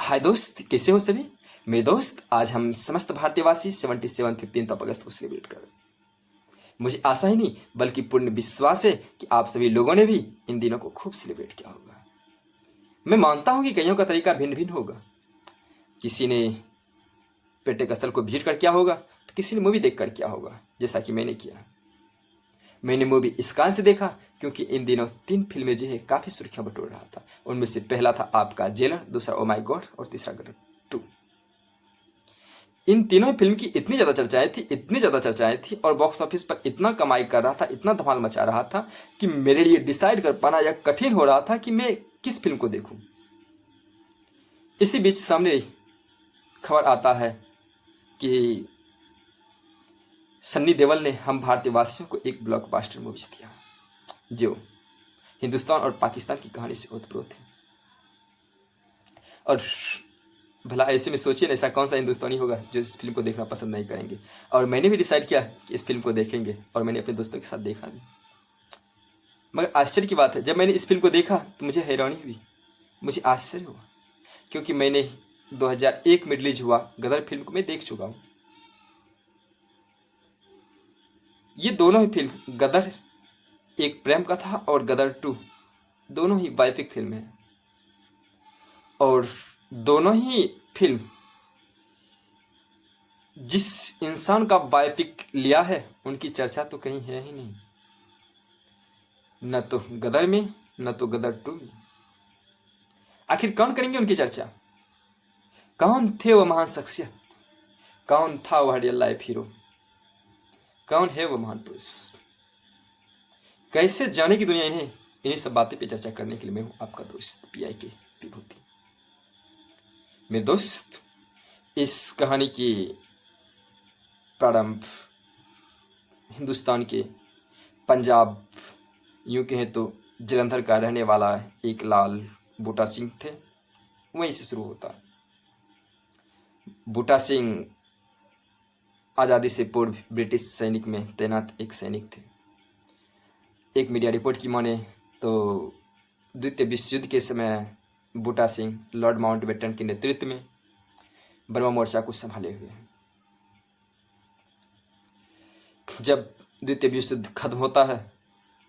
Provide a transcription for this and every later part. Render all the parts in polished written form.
हाय दोस्त, कैसे हो सभी मेरे दोस्त। आज हम समस्त भारतीयवासी 15th अगस्त को सेलिब्रेट कर रहे हैं। मुझे आशा ही नहीं बल्कि पूर्ण विश्वास है कि आप सभी लोगों ने भी इन दिनों को खूब सेलिब्रेट किया होगा। मैं मानता हूं कि कईयों का तरीका भिन्न भिन्न होगा। किसी ने पर्यटक स्थल को विजिट कर किया होगा तो किसी ने मूवी देख कर किया होगा, जैसा कि मैंने किया। मैंने मूवी इस कारण से देखा क्योंकि इन दिनों 3 फिल्में जो है काफ़ी सुर्खियां बटोर रहा था। उनमें से पहला था आपका जेलर, दूसरा ओ माय गॉड और तीसरा गदर 2। इन तीनों फिल्म की इतनी ज़्यादा चर्चाएं थी और बॉक्स ऑफिस पर इतना कमाई कर रहा था, इतना धमाल मचा रहा था कि मेरे लिए डिसाइड कर पाना यह कठिन हो रहा था कि मैं किस फिल्म को देखूं। इसी बीच सामने खबर आता है कि सन्नी देओल ने हम भारतीय वासियों को एक ब्लॉकबस्टर मूवीज दिया जो हिंदुस्तान और पाकिस्तान की कहानी से ओतप्रोत है। और भला ऐसे में सोचिए ना, ऐसा कौन सा हिंदुस्तानी होगा जो इस फिल्म को देखना पसंद नहीं करेंगे। और मैंने भी डिसाइड किया कि इस फिल्म को देखेंगे और मैंने अपने दोस्तों के साथ देखा भी। मगर आश्चर्य की बात है, जब मैंने इस फिल्म को देखा तो मुझे हैरानी हुई, मुझे आश्चर्य हुआ क्योंकि मैंने 2001 में रिलीज हुआ गदर फिल्म को मैं देख चुका हूँ। ये दोनों ही फिल्म, गदर एक प्रेम कथा और गदर 2 दोनों ही बायोपिक फिल्म है। और दोनों ही फिल्म जिस इंसान का बायोपिक लिया है उनकी चर्चा तो कहीं है ही नहीं, न तो गदर में न तो गदर 2 में। आखिर कौन करेंगे उनकी चर्चा? कौन थे वो महान शख्सियत? कौन था वह रियल लाइफ हीरो? कौन है वो महान पुरुष? कैसे जाने की दुनिया इन्हें? इन्हीं सब बातें पे चर्चा करने के लिए मैं हूं आपका दोस्त PIK विभूति। मेरे दोस्त, इस कहानी की प्रारंभ हिंदुस्तान के पंजाब, यूं कहें तो जलंधर का रहने वाला एक लाल बूटा सिंह थे, वहीं से शुरू होता। बूटा सिंह आज़ादी से पूर्व ब्रिटिश सैनिक में तैनात एक सैनिक थे। एक मीडिया रिपोर्ट की माने तो द्वितीय विश्व युद्ध के समय बूटा सिंह लॉर्ड माउंटबेटन के नेतृत्व में बर्मा मोर्चा को संभाले हुए हैं। जब द्वितीय विश्व युद्ध खत्म होता है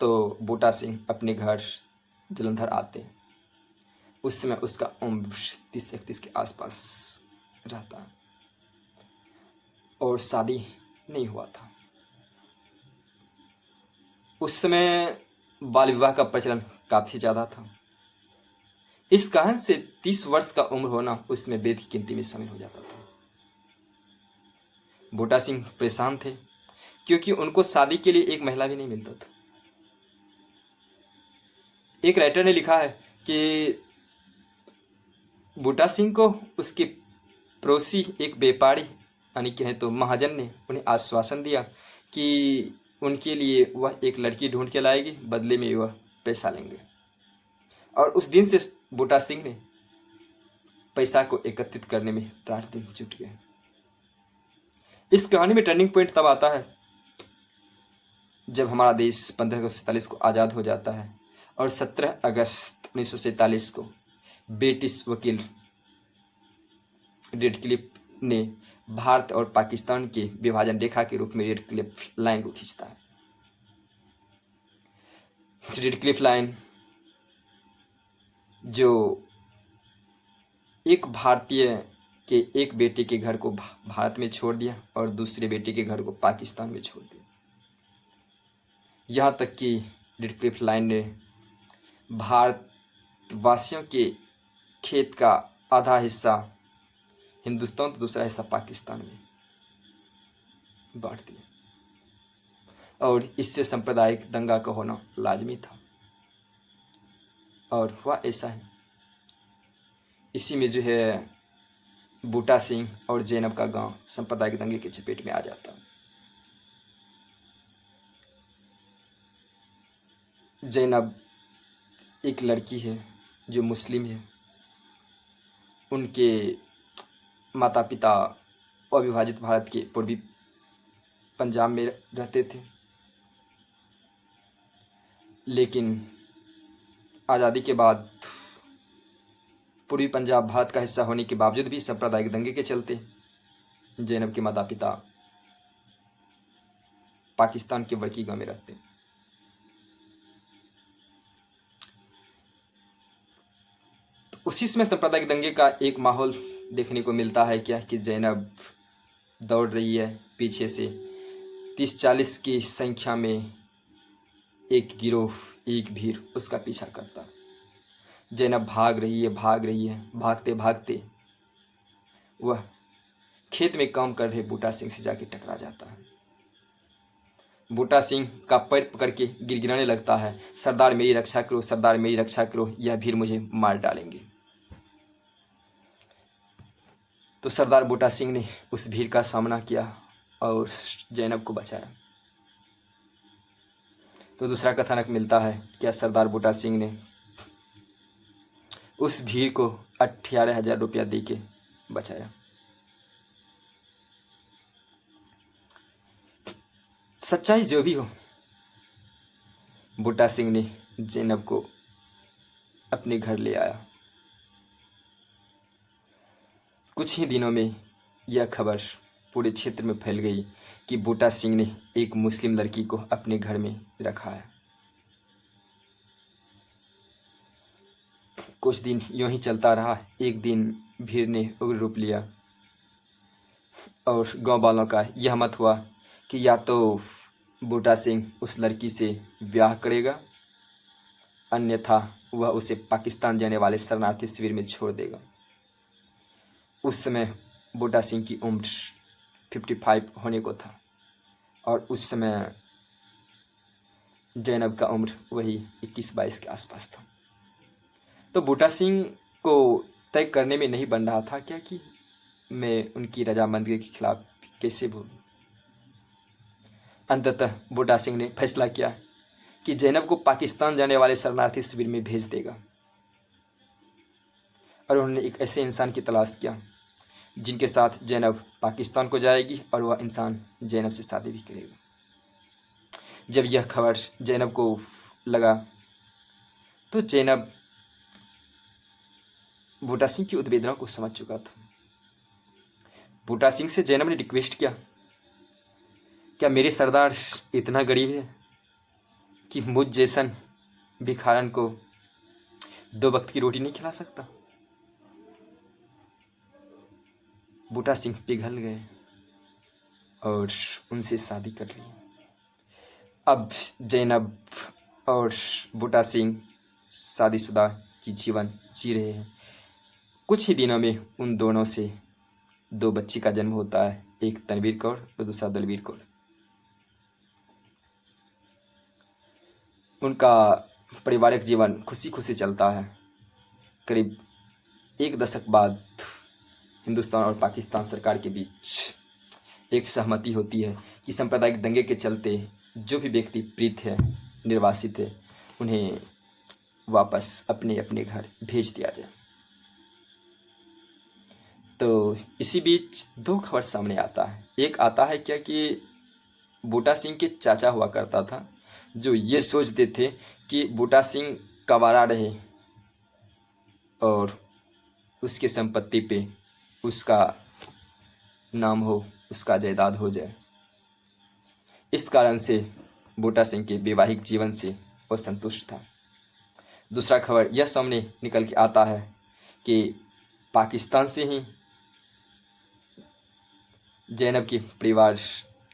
तो बूटा सिंह अपने घर जलंधर आते हैं। उस समय उसका उम्र 30-31 के आसपास रहता और शादी नहीं हुआ था। उस समय बाल विवाह का प्रचलन काफ़ी ज़्यादा था। इस कारण से 30 वर्ष का उम्र होना उसमें वेद की गिनती में शामिल हो जाता था। बूटा सिंह परेशान थे क्योंकि उनको शादी के लिए एक महिला भी नहीं मिलता था। एक राइटर ने लिखा है कि बूटा सिंह को उसके पड़ोसी एक व्यापारी यानी कहें तो महाजन ने उन्हें आश्वासन दिया कि उनके लिए वह एक लड़की ढूंढ के लाएगी, बदले में वह पैसा लेंगे। और उस दिन से बूटा सिंह ने पैसा को एकत्रित करने में रात दिन जुट गए। इस कहानी में टर्निंग पॉइंट तब आता है जब हमारा देश 15 अगस्त 1947 को आज़ाद हो जाता है और 17 अगस्त 1947 को ब्रिटिश वकील रेडक्लिफ ने भारत और पाकिस्तान के विभाजन रेखा के रूप में रेडक्लिफ लाइन को खींचता है। रेडक्लिफ लाइन जो एक भारतीय के एक बेटे के घर को भारत में छोड़ दिया और दूसरे बेटे के घर को पाकिस्तान में छोड़ दिया। यहाँ तक कि रेडक्लिफ लाइन ने भारतवासियों के खेत का आधा हिस्सा हिंदुस्तान तो दूसरा हिस्सा पाकिस्तान में बांट दिया और इससे सांप्रदायिक दंगा का होना लाजमी था और हुआ ऐसा है। इसी में जो है बूटा सिंह और जैनब का गांव सांप्रदायिक दंगे के चपेट में आ जाता। जैनब एक लड़की है जो मुस्लिम है। उनके माता पिता अविभाजित भारत के पूर्वी पंजाब में रहते थे, लेकिन आज़ादी के बाद पूर्वी पंजाब भारत का हिस्सा होने के बावजूद भी सांप्रदायिक दंगे के चलते जैनब के माता पिता पाकिस्तान के बड़की गांव में रहते। तो उसी समय सांप्रदायिक दंगे का एक माहौल देखने को मिलता है क्या कि जैनब दौड़ रही है पीछे से, 30-40 की संख्या में एक गिरोह, एक भीड़ उसका पीछा करता है। जैनब भाग रही है, भागते भागते वह खेत में काम कर रहे बूटा सिंह से जाके टकरा जाता है। बूटा सिंह का पैर पकड़ के गिड़गिड़ाने लगता है, सरदार मेरी रक्षा करो, सरदार मेरी रक्षा करो, यह भीड़ मुझे मार डालेंगे। तो सरदार बूटा सिंह ने उस भीड़ का सामना किया और जैनब को बचाया। तो दूसरा कथानक मिलता है क्या सरदार बूटा सिंह ने उस भीड़ को 18,000 रुपया दे के बचाया। सच्चाई जो भी हो, बूटा सिंह ने जैनब को अपने घर ले आया। कुछ ही दिनों में यह खबर पूरे क्षेत्र में फैल गई कि बूटा सिंह ने एक मुस्लिम लड़की को अपने घर में रखा है। कुछ दिन यूं ही चलता रहा। एक दिन भीड़ ने उग्र रूप लिया और गांव वालों का यह मत हुआ कि या तो बूटा सिंह उस लड़की से ब्याह करेगा, अन्यथा वह उसे पाकिस्तान जाने वाले शरणार्थी शिविर में छोड़ देगा। उस समय बूटा सिंह की उम्र 55 होने को था और उस समय जैनब का उम्र वही 21-22 के आसपास था। तो बूटा सिंह को तय करने में नहीं बन रहा था क्या कि मैं उनकी रजामंदी के खिलाफ कैसे बोलूं। अंततः बूटा सिंह ने फैसला किया कि जैनब को पाकिस्तान जाने वाले शरणार्थी शिविर में भेज देगा और उन्होंने एक ऐसे इंसान की तलाश किया जिनके साथ जैनब पाकिस्तान को जाएगी और वह इंसान जैनब से शादी भी करेगा। जब यह खबर जैनब को लगा तो जैनब बूटा सिंह की उद्वेदना को समझ चुका था। बूटा सिंह से जैनब ने रिक्वेस्ट किया, क्या मेरे सरदार इतना गरीब है कि मुझ जैसन भिखारन को 2 वक्त की रोटी नहीं खिला सकता? बूटा सिंह पिघल गए और उनसे शादी कर ली। अब जैनब और बूटा सिंह शादीशुदा की जीवन जी रहे हैं। कुछ ही दिनों में उन दोनों से 2 बच्ची का जन्म होता है, एक तनवीर कौर और दूसरा दलवीर कौर। उनका पारिवारिक जीवन खुशी खुशी चलता है। करीब 1 दशक बाद हिंदुस्तान और पाकिस्तान सरकार के बीच एक सहमति होती है कि सांप्रदायिक दंगे के चलते जो भी व्यक्ति पीड़ित है, निर्वासित है, उन्हें वापस अपने अपने घर भेज दिया जाए। तो इसी बीच 2 खबर सामने आता है। एक आता है क्या कि बूटा सिंह के चाचा हुआ करता था जो ये सोचते थे कि बूटा सिंह कवारा रहे और उसकी संपत्ति पे उसका नाम हो, उसका जायदाद हो जाए। इस कारण से बूटा सिंह के वैवाहिक जीवन से वो संतुष्ट था। दूसरा खबर यह सामने निकल के आता है कि पाकिस्तान से ही जैनब के परिवार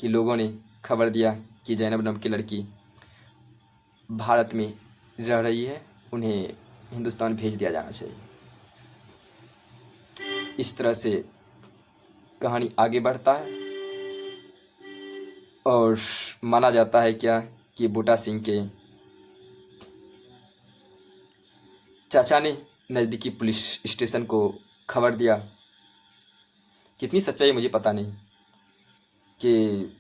के लोगों ने खबर दिया कि जैनब नाम की लड़की भारत में रह रही है, उन्हें हिंदुस्तान भेज दिया जाना चाहिए। इस तरह से कहानी आगे बढ़ता है और माना जाता है क्या कि बूटा सिंह के चाचा ने नज़दीकी पुलिस स्टेशन को खबर दिया, कितनी सच्चाई मुझे पता नहीं, कि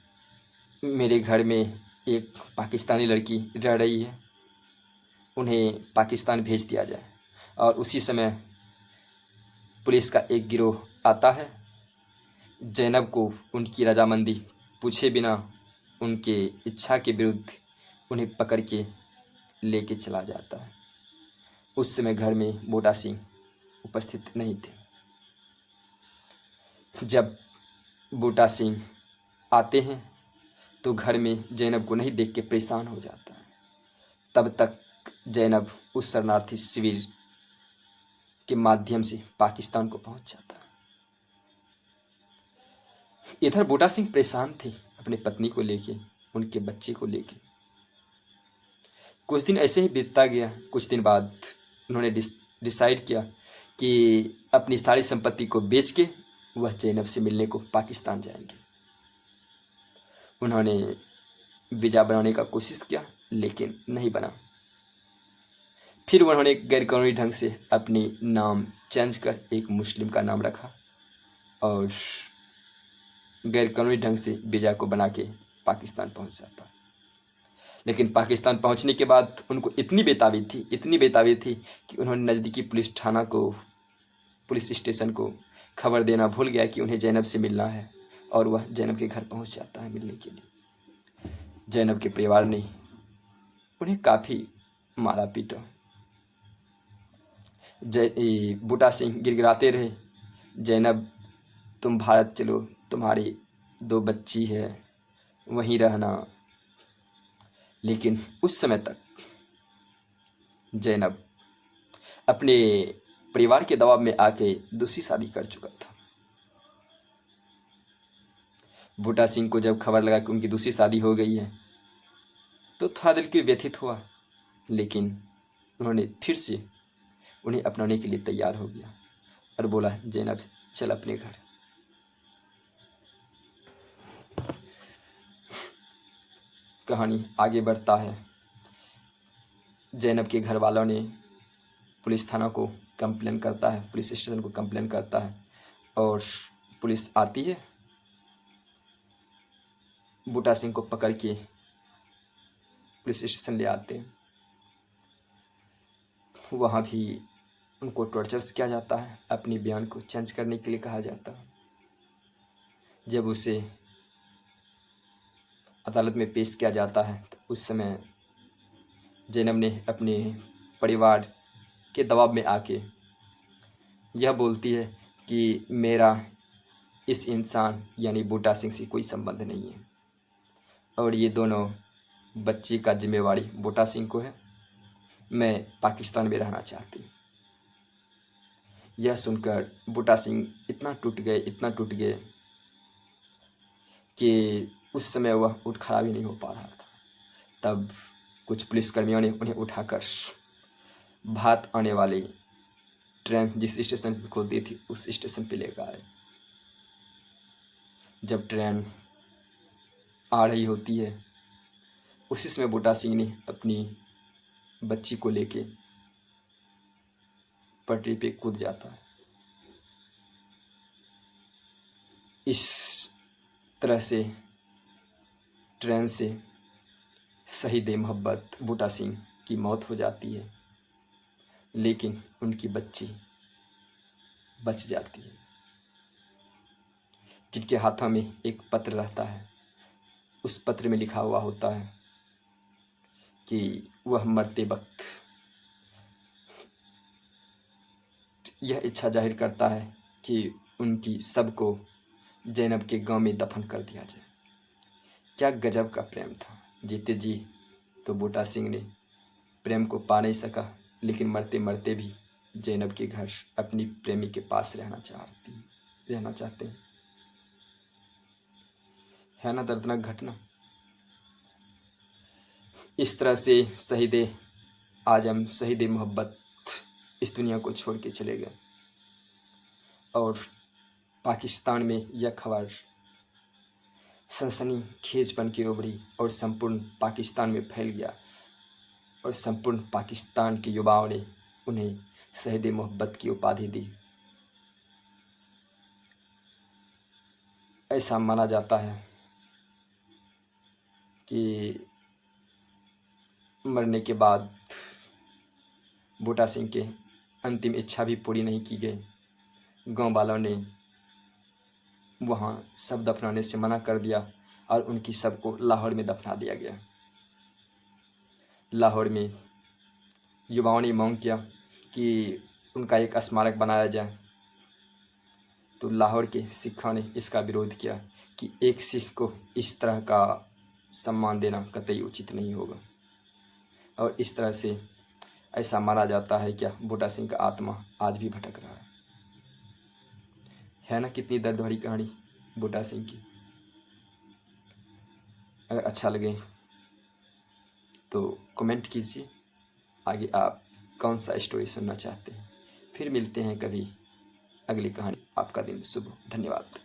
मेरे घर में एक पाकिस्तानी लड़की रह रही है, उन्हें पाकिस्तान भेज दिया जाए। और उसी समय पुलिस का एक गिरोह आता है, जैनब को उनकी रजामंदी पूछे बिना उनके इच्छा के विरुद्ध उन्हें पकड़ के लेके चला जाता है। उस समय घर में बूटा सिंह उपस्थित नहीं थे। जब बूटा सिंह आते हैं तो घर में जैनब को नहीं देख के परेशान हो जाता है। तब तक जैनब उस शरणार्थी शिविर के माध्यम से पाकिस्तान को पहुंच जाता है। इधर बूटा सिंह परेशान थे अपनी पत्नी को लेके, उनके बच्चे को लेके। कुछ दिन ऐसे ही बीतता गया। कुछ दिन बाद उन्होंने डिसाइड किया कि अपनी सारी संपत्ति को बेच के वह जैनब से मिलने को पाकिस्तान जाएंगे। उन्होंने वीज़ा बनाने का कोशिश किया लेकिन नहीं बना। फिर उन्होंने गैरकानूनी ढंग से अपनी नाम चेंज कर एक मुस्लिम का नाम रखा और गैरकानूनी ढंग से वीज़ा को बना के पाकिस्तान पहुंच जाता। लेकिन पाकिस्तान पहुंचने के बाद उनको इतनी बेताबी थी कि उन्होंने नज़दीकी पुलिस स्टेशन को खबर देना भूल गया कि उन्हें जैनब से मिलना है और वह जैनब के घर पहुंच जाता है मिलने के लिए। जैनब के परिवार ने उन्हें काफ़ी मारा पीटा। बूटा सिंह गिड़गिड़ाते रहे, जैनब तुम भारत चलो, तुम्हारी 2 बच्ची है, वहीं रहना। लेकिन उस समय तक जैनब अपने परिवार के दबाव में आके दूसरी शादी कर चुका था। बूटा सिंह को जब खबर लगा कि उनकी दूसरी शादी हो गई है तो थोड़ा दिल की व्यथित हुआ, लेकिन उन्होंने फिर से उन्हें अपनाने के लिए तैयार हो गया और बोला जैनब चल अपने घर। कहानी आगे बढ़ता है। जैनब के घर वालों ने पुलिस थाना को कंप्लेन करता है, पुलिस स्टेशन को कंप्लेन करता है और पुलिस आती है, बूटा सिंह को पकड़ के पुलिस स्टेशन ले आते हैं। वहाँ भी उनको टॉर्चर्स किया जाता है, अपनी बयान को चेंज करने के लिए कहा जाता है। जब उसे अदालत में पेश किया जाता है तो उस समय जैनब ने अपने परिवार के दबाव में आके यह बोलती है कि मेरा इस इंसान यानी बूटा सिंह से कोई संबंध नहीं है और ये दोनों बच्ची का जिम्मेवारी बूटा सिंह को है, मैं पाकिस्तान में रहना चाहती हूँ। यह सुनकर बूटा सिंह इतना टूट गए कि उस समय वह उठ खड़ा भी नहीं हो पा रहा था। तब कुछ पुलिसकर्मियों ने उन्हें उठाकर भारत आने वाली ट्रेन जिस स्टेशन से खुलती थी उस स्टेशन पे लेकर आए। जब ट्रेन आ रही होती है उसी समय बूटा सिंह ने अपनी बच्ची को लेके पटरी पे कूद जाता है। इस तरह से ट्रेन से शहीद मोहब्बत बूटा सिंह की मौत हो जाती है, लेकिन उनकी बच्ची बच जाती है, जिनके हाथों में एक पत्र रहता है। उस पत्र में लिखा हुआ होता है कि वह मरते वक्त यह इच्छा जाहिर करता है कि उनकी शव को जैनब के गांव में दफन कर दिया जाए। क्या गजब का प्रेम था। जीते जी तो बूटा सिंह ने प्रेम को पा नहीं सका, लेकिन मरते मरते भी जैनब के घर अपनी प्रेमी के पास रहना चाहते हैं। है ना दर्दनाक घटना। इस तरह से शहीद आजम, शहीद मोहब्बत इस दुनिया को छोड़ के चले गए और पाकिस्तान में यह खबर सनसनीखेज बन के उभरी और संपूर्ण पाकिस्तान में फैल गया और संपूर्ण पाकिस्तान के युवाओं ने उन्हें शहीद मोहब्बत की उपाधि दी। ऐसा माना जाता है कि मरने के बाद बूटा सिंह के अंतिम इच्छा भी पूरी नहीं की गई। गांव वालों ने वहाँ शव दफनाने से मना कर दिया और उनकी शव को लाहौर में दफना दिया गया। लाहौर में युवाओं ने मांग किया कि उनका एक स्मारक बनाया जाए। तो लाहौर के सिखों ने इसका विरोध किया कि एक सिख को इस तरह का सम्मान देना कतई उचित नहीं होगा। और इस तरह से ऐसा माना जाता है क्या बूटा सिंह का आत्मा आज भी भटक रहा है ना। कितनी दर्द भरी कहानी बूटा सिंह की। अगर अच्छा लगे तो कमेंट कीजिए आगे आप कौन सा स्टोरी सुनना चाहते हैं। फिर मिलते हैं कभी अगली कहानी। आपका दिन शुभ हो। धन्यवाद।